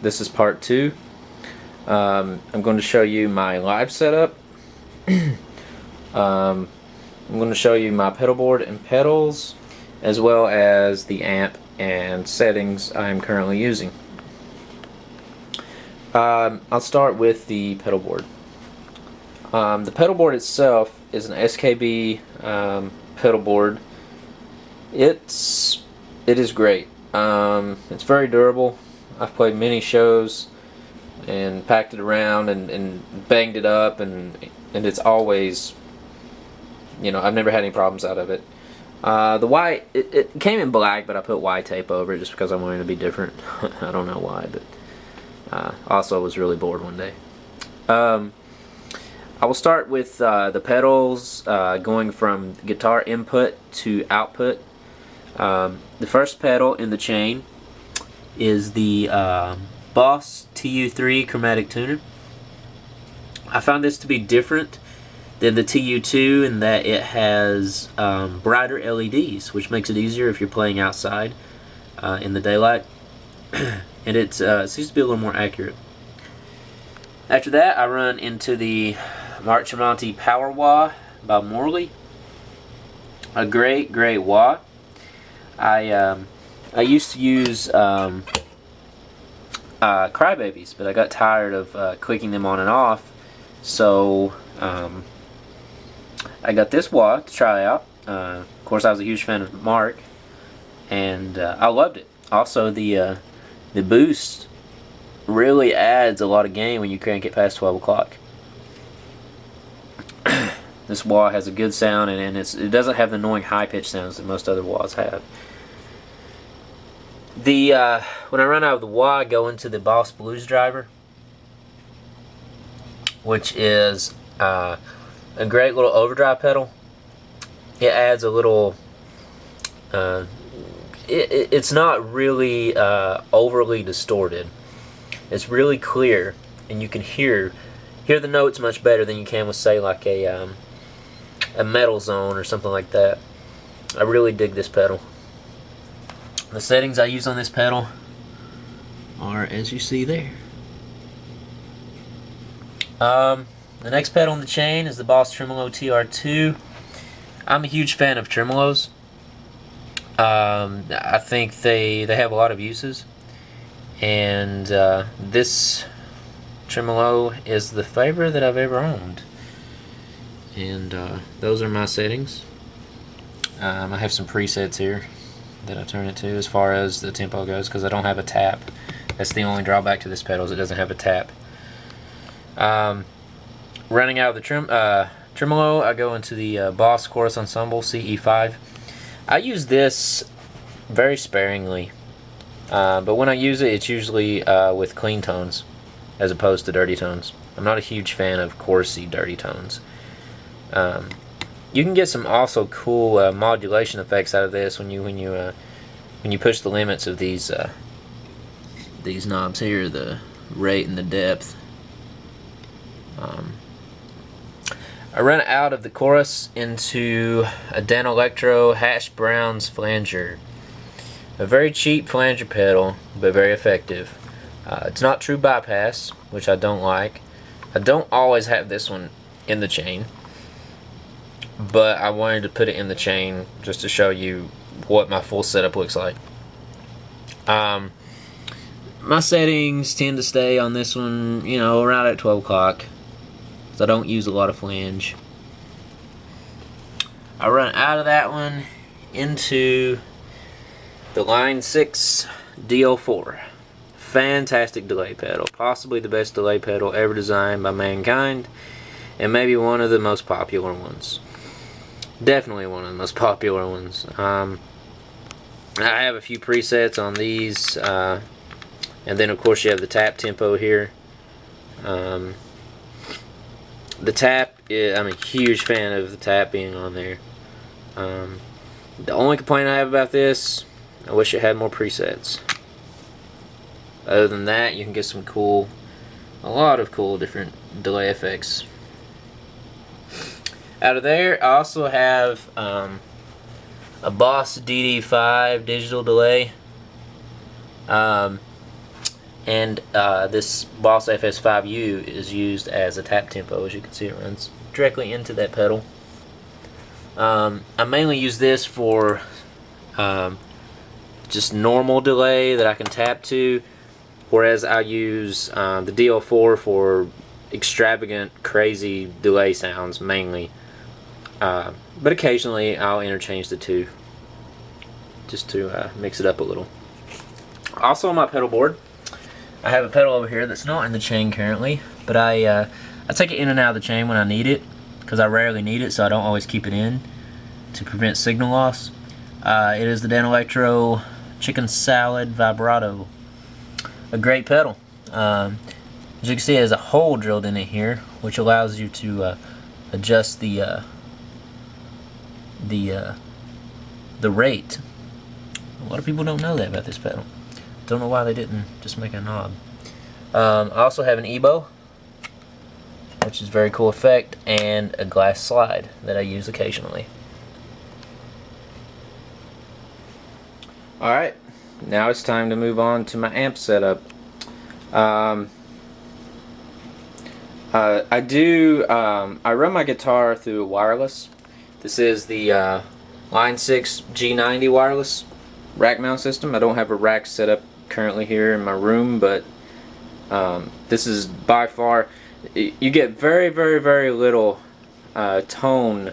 This is part 2. I'm going to show you my live setup. I'm going to show you my pedal board and pedals, as well as the amp and settings I'm currently using. I'll start with the pedal board. The pedal board itself is an SKB pedal board. It is great. It's very durable. I've played many shows and packed it around and banged it up, and it's always, I've never had any problems out of it. The Y, it came in black, but I put Y tape over it just because I wanted it to be different. I don't know why, but also I was really bored one day. I will start with the pedals, going from guitar input to output. The first pedal in the chain is the Boss TU3 chromatic tuner. I found this to be different than the TU2 in that it has brighter LEDs, which makes it easier if you're playing outside in the daylight. And it seems to be a little more accurate. After that, I run into the Mark Tremonti Power Wah by Morley. A great wah. I used to use Crybabies, but I got tired of clicking them on and off, so I got this wah to try out. Of course, I was a huge fan of Mark, and I loved it. Also, the boost really adds a lot of gain when you crank it past 12 o'clock. This wah has a good sound, and it doesn't have the annoying high-pitched sounds that most other wahs have. When I run out of the wah, I go into the Boss Blues Driver, which is a great little overdrive pedal. It adds a little. It's not really overly distorted. It's really clear, and you can hear the notes much better than you can with, say, like a Metal Zone or something like that. I really dig this pedal. The settings I use on this pedal are as you see there. The next pedal in the chain is the Boss Tremolo TR2. I'm a huge fan of tremolos. I think they have a lot of uses, and this tremolo is the favorite that I've ever owned. And those are my settings. I have some presets here that I turn it to as far as the tempo goes, because I don't have a tap. That's the only drawback to this pedal, is it doesn't have a tap. Running out of the tremolo, I go into the Boss Chorus Ensemble CE5. I use this very sparingly, but when I use it, it's usually with clean tones as opposed to dirty tones. I'm not a huge fan of chorusy dirty tones. You can get some also cool modulation effects out of this when you push the limits of these knobs here, the rate and the depth. I run out of the chorus into a Danelectro Hash Brown's flanger. A very cheap flanger pedal, but very effective. It's not true bypass, which I don't like. I don't always have this one in the chain, but I wanted to put it in the chain just to show you what my full setup looks like. My settings tend to stay on this one, around at 12 o'clock. I don't use a lot of flange. I run out of that one into the Line 6 DL4. Fantastic delay pedal. Possibly the best delay pedal ever designed by mankind, and maybe one of the most popular ones. Definitely one of the most popular ones. I have a few presets on these, and then of course you have the tap tempo here. The tap, I'm a huge fan of the tap being on there. The only complaint I have about this, I wish it had more presets. Other than that, you can get a lot of cool different delay effects. Out of there, I also have a Boss DD5 digital delay. And this Boss FS5U is used as a tap tempo. As you can see, it runs directly into that pedal. I mainly use this for just normal delay that I can tap to, whereas I use the DL4 for extravagant, crazy delay sounds mainly. But occasionally I'll interchange the two just to mix it up a little. Also on my pedal board, I have a pedal over here that's not in the chain currently, but I take it in and out of the chain when I need it, because I rarely need it, so I don't always keep it in to prevent signal loss. It is the Danelectro Chicken Salad Vibrato. A great pedal. As you can see, it has a hole drilled in it here, which allows you to adjust the rate. A lot of people don't know that about this pedal. Don't know why they didn't just make a knob. I also have an EBO, which is a very cool effect, and a glass slide that I use occasionally. Alright, now it's time to move on to my amp setup. I run my guitar through wireless. This is the Line 6 G90 wireless rack mount system. I don't have a rack set up currently here in my room, but this is by far, you get very little tone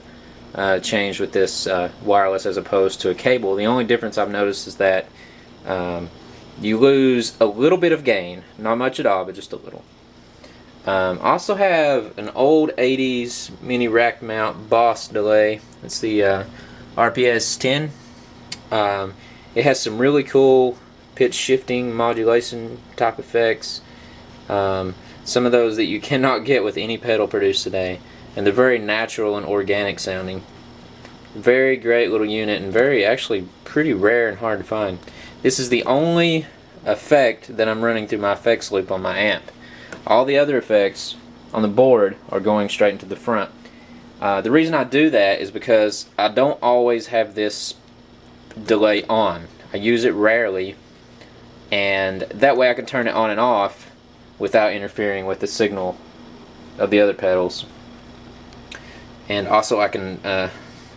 change with this wireless as opposed to a cable. The only difference I've noticed is that you lose a little bit of gain, not much at all, but just a little. I also have an old 80s mini rack mount Boss delay. It's the RPS 10. It has some really cool pitch shifting modulation type effects. Some of those that you cannot get with any pedal produced today, and they're very natural and organic sounding. Very great little unit, and actually pretty rare and hard to find. This is the only effect that I'm running through my effects loop on my amp. All the other effects on the board are going straight into the front. The reason I do that is because I don't always have this delay on. I use it rarely, and that way I can turn it on and off without interfering with the signal of the other pedals. And also I can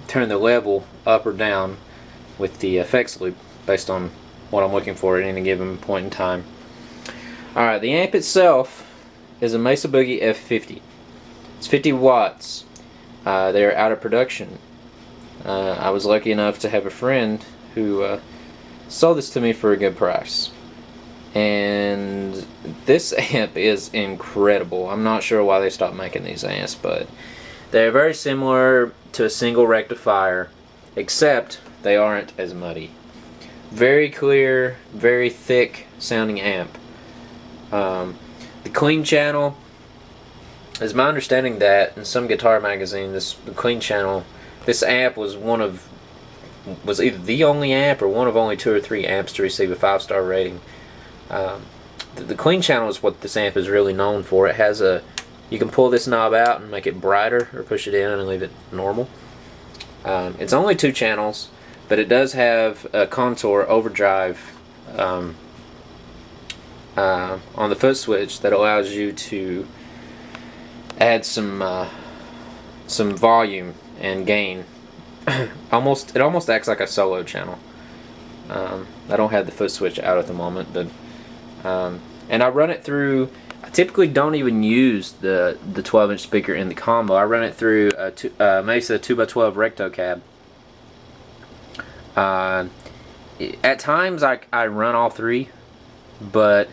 turn the level up or down with the effects loop based on what I'm looking for at any given point in time. Alright, the amp itself is a Mesa Boogie F50. It's 50 watts. They're out of production. I was lucky enough to have a friend who sold this to me for a good price. And this amp is incredible. I'm not sure why they stopped making these amps, but they're very similar to a single rectifier, except they aren't as muddy. Very clear, very thick sounding amp. The clean channel, is my understanding that in some guitar magazine, the clean channel, this amp was either the only amp or one of only 2 or 3 amps to receive a 5-star rating. The clean channel is what this amp is really known for. It has you can pull this knob out and make it brighter, or push it in and leave it normal. It's only 2 channels, but it does have a contour overdrive on the foot switch that allows you to add some volume and gain. It almost acts like a solo channel. I don't have the foot switch out at the moment, but and I run it through. I typically don't even use the 12-inch speaker in the combo. I run it through a Mesa 2x12 Recto cab. At times I run all 3, but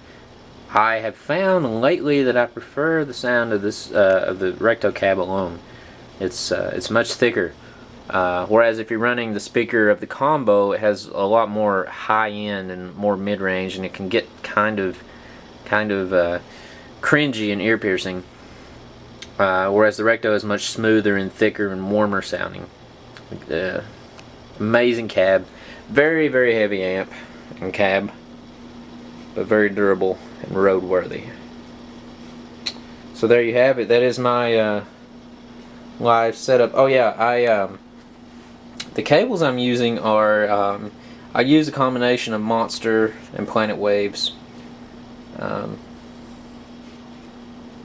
I have found lately that I prefer the sound of this of the Recto cab alone. It's much thicker. Whereas if you're running the speaker of the combo, it has a lot more high end and more mid range, and it can get kind of cringy and ear piercing. Whereas the Recto is much smoother and thicker and warmer sounding. Amazing cab, very heavy amp and cab, but very durable and roadworthy. So there you have it. That is my live setup. Oh yeah, the cables I'm using are I use a combination of Monster and Planet Waves. Um,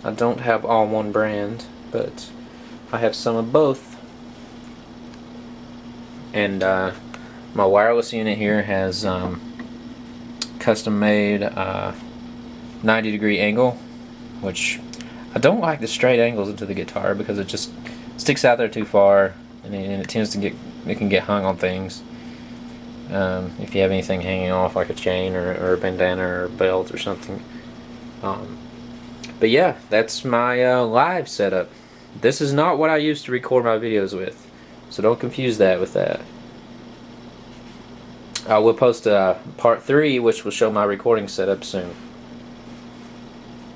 I don't have all one brand, but I have some of both. And my wireless unit here has custom made 90-degree angle, which I don't like the straight angles into the guitar because it just sticks out there too far, and it tends to it can get hung on things. If you have anything hanging off, like a chain or a bandana or a belt or something. But yeah, that's my live setup. This is not what I used to record my videos with, so don't confuse that with that. I will post part 3, which will show my recording setup soon.